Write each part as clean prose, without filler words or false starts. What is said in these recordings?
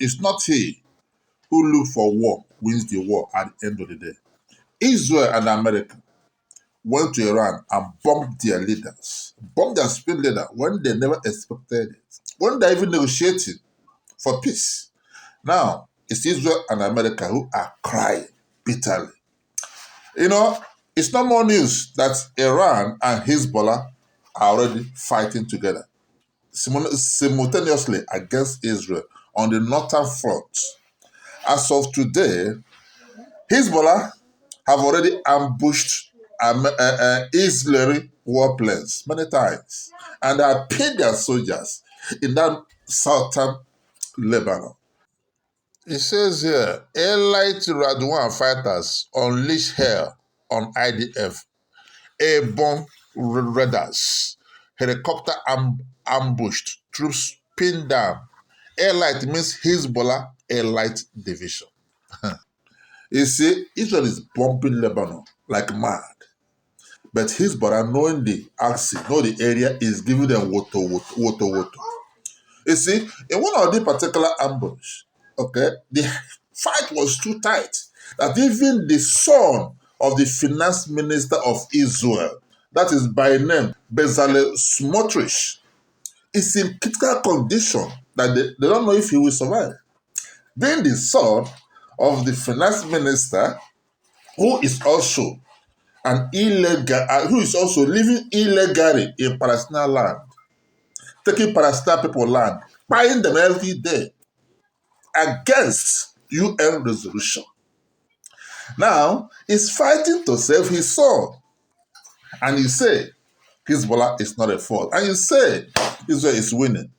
it's not he who look for war wins the war at the end of the day. Israel and America went to Iran and bombed their leaders, bombed their supreme leader when they never expected it, when they're even negotiating for peace. Now, it's Israel and America who are crying bitterly. You know, it's not more news that Iran and Hezbollah are already fighting together simultaneously against Israel on the northern front. As of today, Hezbollah have already ambushed Israeli warplanes many times and have paid their soldiers in that southern Lebanon. It says here, Allied Radwan fighters unleash hell on IDF, airborne raiders, helicopter ambushed, troops pinned down. Allied means Hezbollah Allied Division. You see, Israel is bombing Lebanon like mad. But Hezbollah, knowing the axis, know the area, is giving them water. You see, in one of the particular ambush, okay, the fight was too tight that even the son of the finance minister of Israel, that is by name Bezalel Smotrich, is in critical condition that they don't know if he will survive. Then the son of the finance minister, who is also an illegal, who is also living illegally in Palestinian land, taking Palestinian people land, buying them every day against UN resolution. Now, he's fighting to save his son. And you say, Hezbollah is not a fault. And you say, Israel is winning.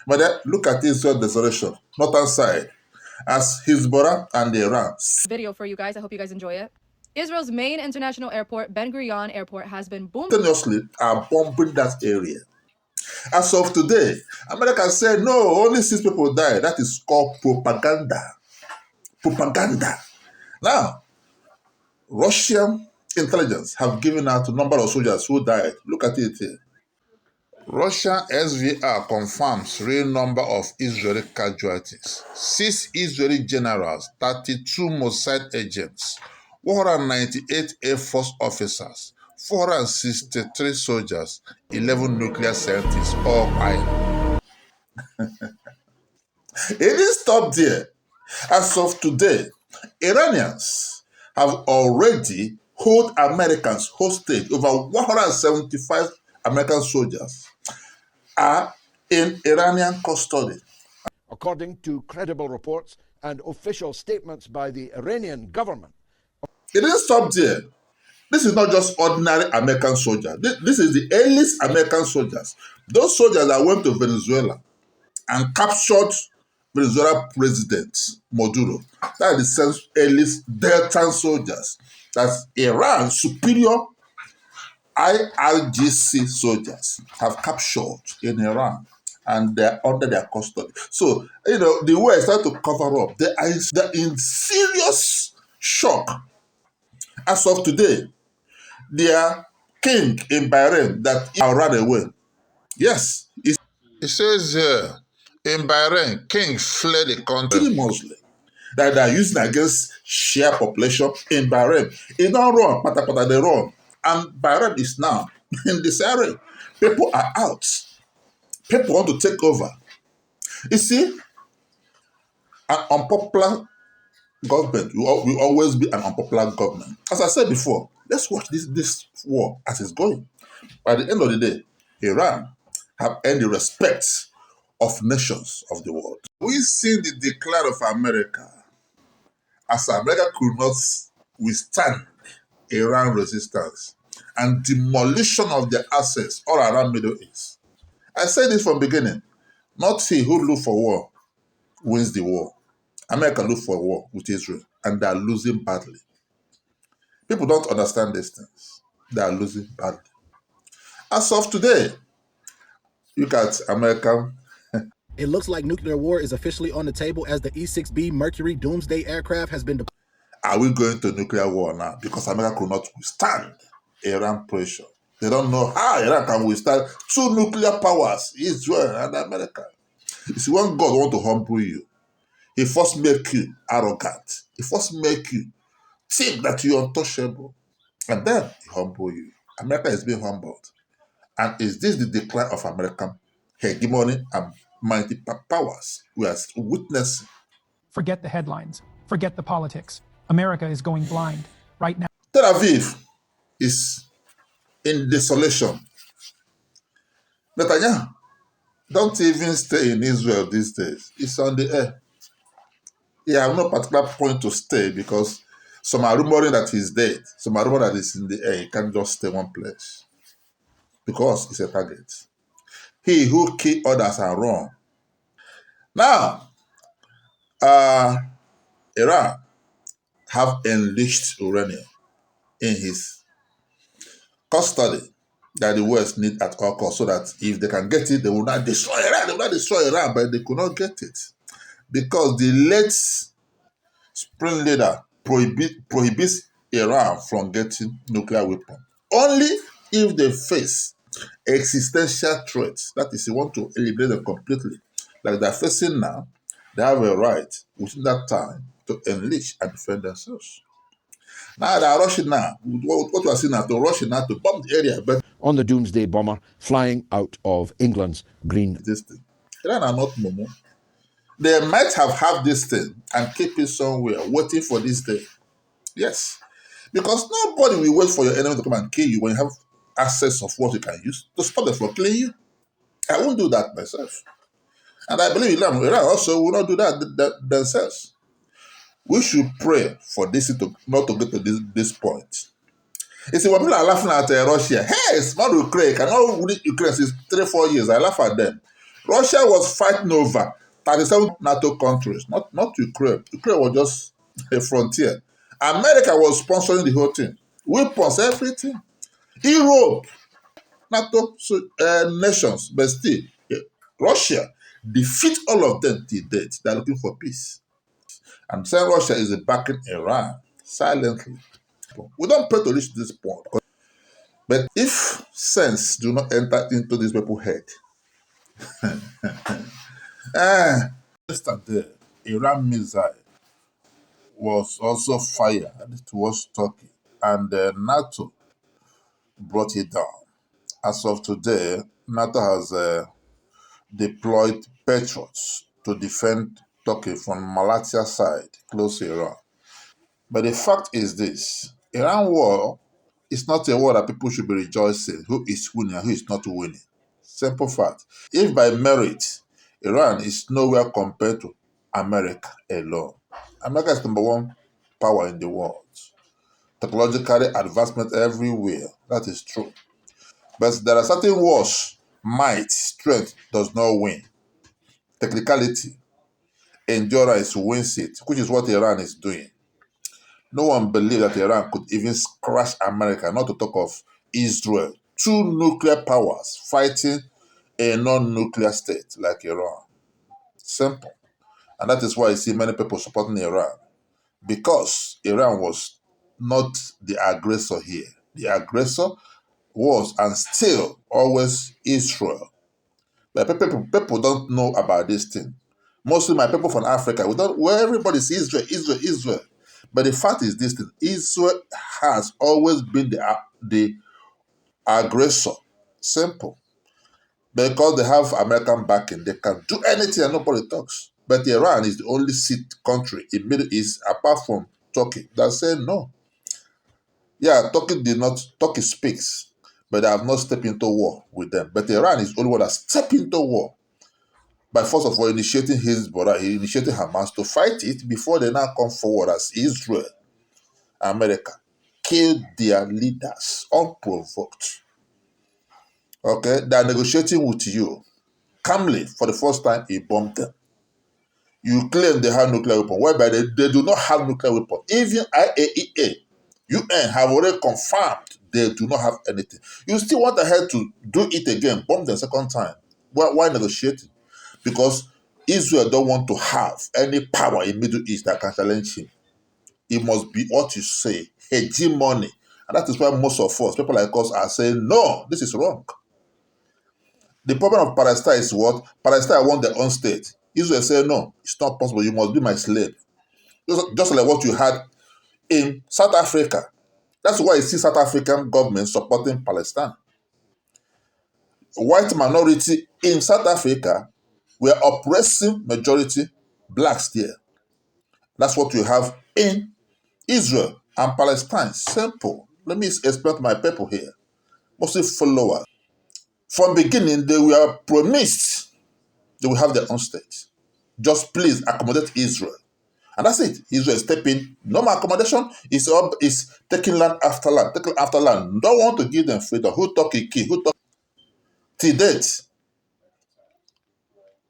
But then, look at Israel's desolation, northern side, as Hezbollah and Iran. Video for you guys. I hope you guys enjoy it. Israel's main international airport, Ben Gurion Airport, has been bombed. Continuously are bombing that area. As of today, America said, no, only 6 people died. That is called propaganda. Propaganda. Now, Russian intelligence have given out a number of soldiers who died. Look at it here. Russian SVR confirms real number of Israeli casualties. 6 Israeli generals, 32 Mossad agents, 198 Air Force officers, 463 soldiers, 11 nuclear scientists, all died. It didn't stop there. As of today, Iranians have already held Americans hostage. Over 175 American soldiers are in Iranian custody. According to credible reports and official statements by the Iranian government. It didn't stop there. This is not just ordinary American soldiers. This is the elite American soldiers. Those soldiers that went to Venezuela and captured Venezuela President Maduro. That is the elite Delta soldiers. That's Iran's superior IRGC soldiers have captured in Iran and they're under their custody. So, you know, the West start to cover up. They're in serious shock. As of today, their king in Bahrain that ran away. Yes, it says in Bahrain, king fled the country. Muslim that they are using against Shia population in Bahrain. It don't run, but they run. And Bahrain is now in this area. People are out. People want to take over. You see, an unpopular government will always be an unpopular government. As I said before, let's watch this war as it's going. By the end of the day, Iran have earned the respect of nations of the world. We've seen the decline of America as America could not withstand Iran resistance and demolition of their assets all around Middle East. I said this from the beginning. Not he who look for war wins the war. America look for war with Israel and they are losing badly. People don't understand these things. They are losing badly. As of today, look at American. It looks like nuclear war is officially on the table as the E-6B Mercury Doomsday aircraft has been deployed. Are we going to nuclear war now? Because America could not withstand Iran pressure. They don't know how Iran can withstand 2 nuclear powers, Israel and America. You see, when God wants to humble you, He first make you arrogant. He first make you think that you're untouchable. And then he humble you. America is being humbled. And is this the decline of American hegemony and mighty powers we are witnessing? Forget the headlines. Forget the politics. America is going blind right now. Tel Aviv is in desolation. Netanyahu don't even stay in Israel these days. It's on the air. He has no particular point to stay because some are rumoring that he's dead. Some are rumoring that he's in the air. He can't just stay one place because it's a target. He who kill others are wrong. Now, Iran have enriched uranium in his custody that the West need at all costs, so that if they can get it, they will not destroy Iran. They will not destroy Iran, but they could not get it because the late spring leader prohibits Iran from getting nuclear weapons. Only if they face existential threats, that is, they want to eliminate them completely, like they're facing now, they have a right within that time to enlist and defend themselves. Now they are rushing now. What we are seeing now, to rushing now to bomb the area, but On the doomsday bomber flying out of England's green. this thing. Iran are not Momo. They might have had this thing and keep it somewhere, waiting for this day. Yes. Because nobody will wait for your enemy to come and kill you when you have access of what you can use to stop them from killing you. I won't do that myself. And I believe Iran also will not do that themselves. We should pray for this to not to get to this point. You see, when people are laughing at Russia, hey, it's not Ukraine. Cannot win Ukraine since 3-4 years. I laugh at them. Russia was fighting over 37 NATO countries, not Ukraine. Ukraine was just a frontier. America was sponsoring the whole thing. Weapons, everything. Europe, NATO nations, but still, Russia defeat all of them till date. They're looking for peace. I'm saying Russia is backing Iran silently. We don't pray to reach this point. But if sense do not enter into these people's head, yesterday, Iran missile was also fired towards Turkey, and NATO brought it down. As of today, NATO has deployed Patriots to defend Turkey from Malatya side, close to Iran. But the fact is this, Iran war is not a war that people should be rejoicing who is winning and who is not winning. Simple fact. If by merit, Iran is nowhere compared to America alone. America is number one power in the world. Technologically advancement everywhere. That is true. But there are certain wars, might, strength does not win. Technicality, endurance wins it, which is what Iran is doing. No one believed that Iran could even crush America, not to talk of Israel. Two nuclear powers fighting a non-nuclear state like Iran. Simple. And that is why you see many people supporting Iran. Because Iran was not the aggressor here. The aggressor was and still always Israel. But people don't know about this thing. Mostly my people from Africa, where everybody sees Israel. But the fact is this thing, Israel has always been the aggressor. Simple. Because they have American backing, they can do anything and nobody talks. But Iran is the only country in Middle East, apart from Turkey, that say no. Yeah, Turkey speaks, but they have not stepped into war with them. But Iran is the only one that stepped into war. By first of all initiating Hezbollah, he initiated Hamas to fight it before they now come forward as Israel, America, kill their leaders unprovoked. Okay, they are negotiating with you. Calmly, for the first time, he bombed them. You claim they have nuclear weapon, whereby they do not have nuclear weapon. Even IAEA, UN have already confirmed they do not have anything. You still want the head to do it again, bomb the second time. Why negotiating? Because Israel don't want to have any power in Middle East that can challenge him. It must be what you say, hegemony. And that is why most of us, people like us, are saying, no, this is wrong. The problem of Palestine is what? Palestine want their own state. Israel said, no, it's not possible. You must be my slave. Just like what you had in South Africa. That's why you see South African government supporting Palestine. White minority in South Africa were oppressing majority blacks there. That's what you have in Israel and Palestine. Simple. Let me explain to my people here, mostly followers. From beginning, they were promised they will have their own state. Just please accommodate Israel. And that's it. Israel is stepping. No more accommodation. Is taking land after land. Taking after land. Don't want to give them freedom. Who talk a key? Who talk till date?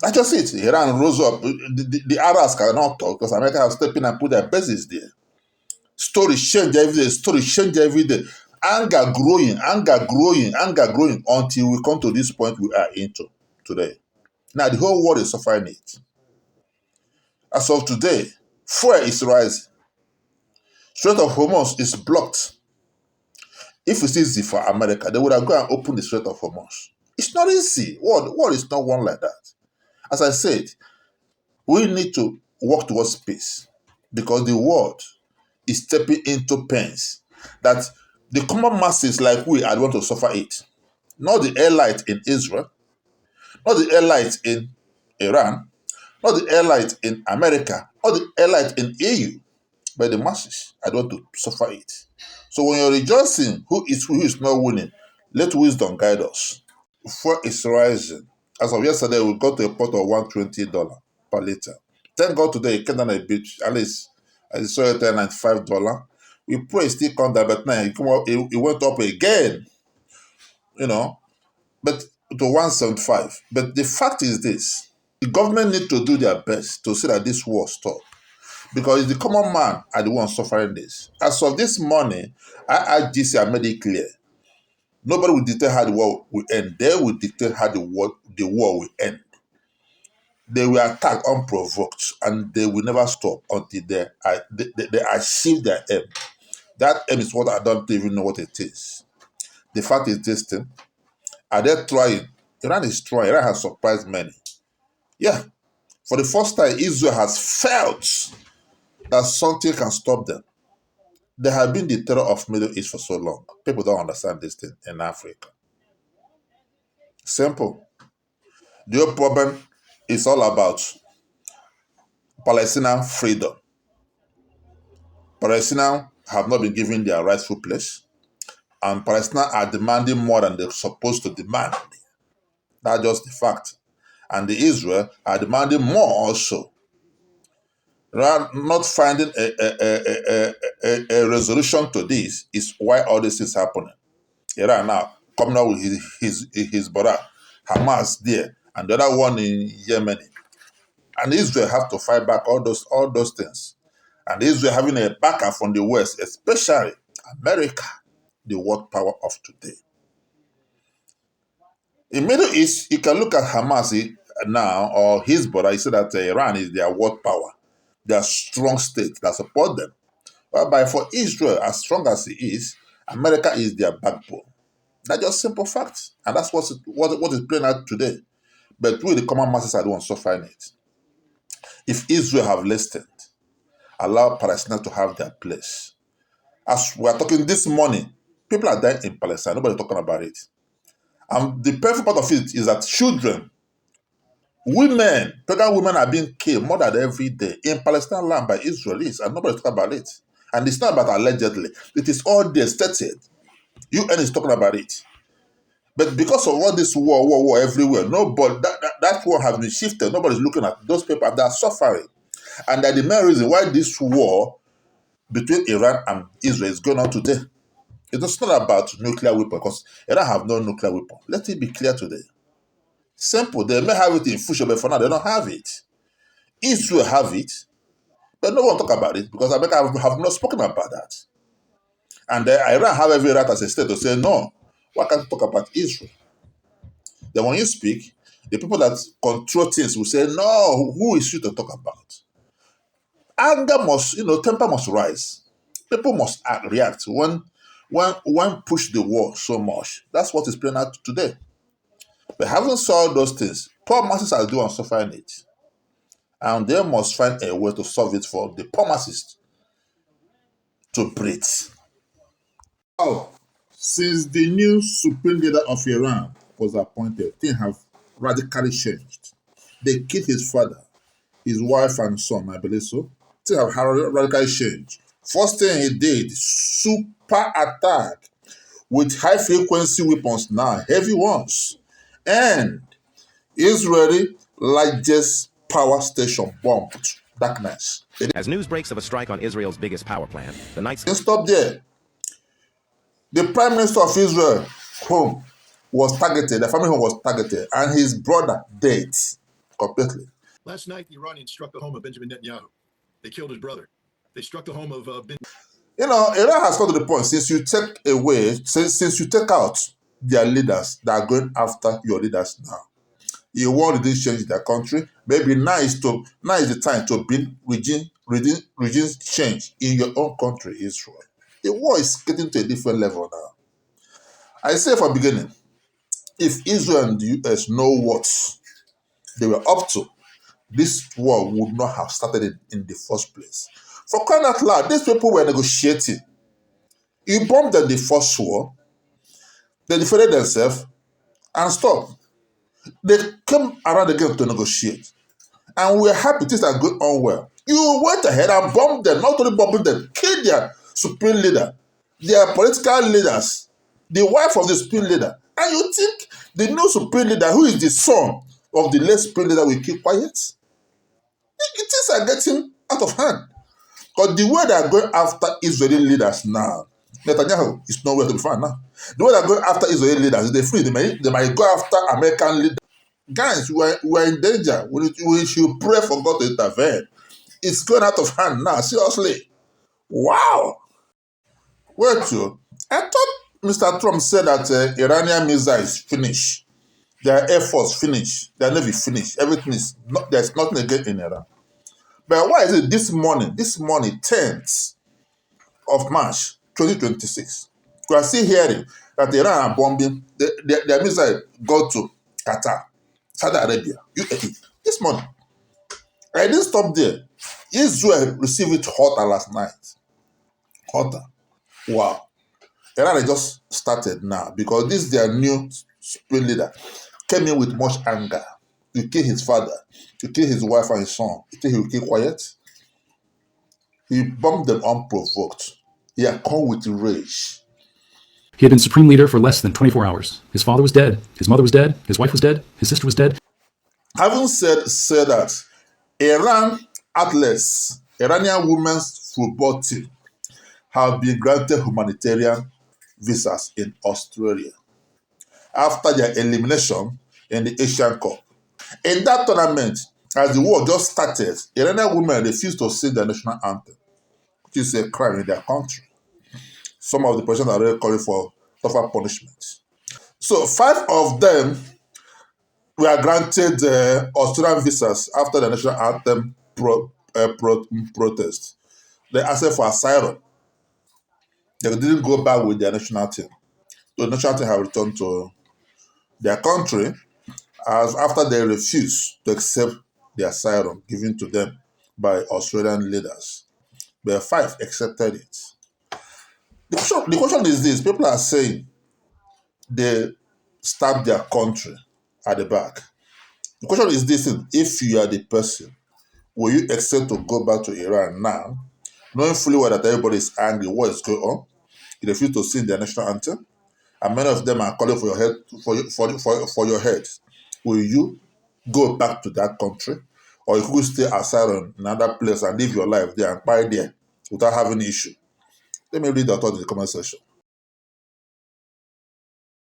That's just it. Iran rose up. The Arabs cannot talk because America have stepped in and put their bases there. Story change every day. Story change every day. Anger growing, anger growing, anger growing until we come to this point we are into today. Now the whole world is suffering it. As of today, fuel is rising. Strait of Hormuz is blocked. If it's easy for America, they would have gone and opened the Strait of Hormuz. It's not easy. World is not one like that. As I said, we need to work towards peace because the world is stepping into pains that the common masses like we are going to suffer it. Not the elite in Israel, not the elite in Iran, not the elite in America, not the elite in EU, but the masses are going to suffer it. So when you're rejoicing who is not winning, let wisdom guide us. Fuel is rising. As of yesterday, we got to a point of $120 per liter. Thank God today it came down a bit. At least I saw it at $95. We pray it still come down, but now it went up again. But to 175. But the fact is this: the government need to do their best to see that this war stop. Because the common man are the ones suffering this. As of this morning, IRGC made it clear. Nobody will dictate how the war will end. They will dictate how the war will end. They will attack unprovoked and they will never stop until they achieve their aim. That aim is what I don't even know what it is. The fact is this thing. Are they trying? Iran is trying. Iran has surprised many. Yeah. For the first time, Israel has felt that something can stop them. They have been the terror of Middle East for so long. People don't understand this thing in Africa. Simple. The whole problem is all about Palestinian freedom. Palestinians have not been given their rightful place, and Palestinians are demanding more than they're supposed to demand. That's just the fact. And the Israel are demanding more also. Not finding a resolution to this is why all this is happening. Iran now coming out with his brother Hamas there, and the other one in Yemen, and Israel have to fight back all those things, and Israel having a backer from the West, especially America, the world power of today. In Middle East, you can look at Hamas now or his brother. You say that Iran is their world power, their strong state that support them. Whereby for Israel, as strong as it is, America is their backbone. That's just simple facts. And that's what is playing out today. But we, the common masses, are the ones suffering it. If Israel have listened, allow Palestinians to have their place. As we are talking this morning, people are dying in Palestine. Nobody talking about it. And the painful part of it is that children, women, pregnant women are being killed more than every day in Palestine land by Israelis, and nobody talking about it. And it's not about allegedly. It is all there stated. UN is talking about it. But because of all this war everywhere, nobody that war has been shifted. Nobody's looking at those people that are suffering. And that the main reason why this war between Iran and Israel is going on today. It's not about nuclear weapon, because Iran have no nuclear weapon. Let it be clear today. Simple. They may have it in future, but for now they don't have it. Israel have it, but no one talk about it because America have not spoken about that. And Iran have every right as a state to say, no, why can't you talk about Israel? Then when you speak, the people that control things will say, no, who is you to talk about? Anger must, temper must rise. People must react when push the war so much. That's what is playing out today. But having saw those things, poor masses are doing suffering it. and they must find a way to solve it for diplomacists to breathe. Oh, since the new supreme leader of Iran was appointed, things have radically changed. They killed his father, his wife and son, I believe so. Things have radically changed. First thing he did, super attack with high-frequency weapons now, heavy ones. And Israeli largest power station bombed. Darkness. As news breaks of a strike on Israel's biggest power plant, the night... Didn't stop there. The Prime Minister of Israel home was targeted, the family home was targeted, and his brother dead completely. Last night, the Iranians struck the home of Benjamin Netanyahu. They killed his brother. They struck the home of You know, Iran has come to the point, since you take out their leaders that are going after your leaders now. You want to change their country. Maybe now is the time to build regime change in your own country, Israel. The war is getting to a different level now. I say from the beginning, if Israel and the US know what they were up to, this war would not have started in the first place. For crying out loud, these people were negotiating. You bombed them the first war, they defended themselves and stopped. They came around again to negotiate. And we're happy things are going on well. You went ahead and bombed them, not only bombing them, killed their supreme leader, their political leaders, the wife of the supreme leader. And you think the new supreme leader, who is the son of the late supreme leader, will keep quiet? Things are getting out of hand. Because the way they are going after Israeli leaders now, Netanyahu is nowhere to be found now. The way they are going after Israeli leaders, they might go after American leaders. Guys, we're in danger. We should pray for God to intervene. It's going out of hand now, seriously. Wow. Wait, you. I thought Mr. Trump said that Iranian missiles finished. Their air force finished. Their navy finished. Everything is, there's nothing again in Iran. But why is it this morning, 10th of March, 2026, we are still hearing that Iran are bombing, their missile go to Qatar, Saudi Arabia, UAE, this morning. I didn't stop there. Israel received it hotter last night. Hotter. Wow. Iran has just started now because this is their new supreme leader. Came in with much anger. You kill his father. You kill his wife and his son. You think he will keep quiet? He bombed them unprovoked. He had come with rage. He had been supreme leader for less than 24 hours. His father was dead. His mother was dead. His wife was dead. His sister was dead. Having said that, Iran athletes, Iranian women's football team, have been granted humanitarian visas in Australia after their elimination in the Asian Cup. In that tournament, as the war just started, Iranian women refused to sing their national anthem, which is a crime in their country. Some of the politicians are already calling for tougher punishment. So 5 of them were granted Australian visas after the national anthem protest. They asked for asylum. They didn't go back with their national team. So the national team have returned to their country as after they refused to accept the asylum given to them by Australian leaders. But 5 accepted it. The question is this: people are saying they stabbed their country at the back. The question is this: if you are the person, will you accept to go back to Iran now, knowing fully well that everybody is angry, what is going on? You refuse to sing their national anthem, and many of them are calling for your head. For your head, will you go back to that country, or you could stay asylum in another place and live your life there and buy there without having issue? Let me read the thought in the comment section.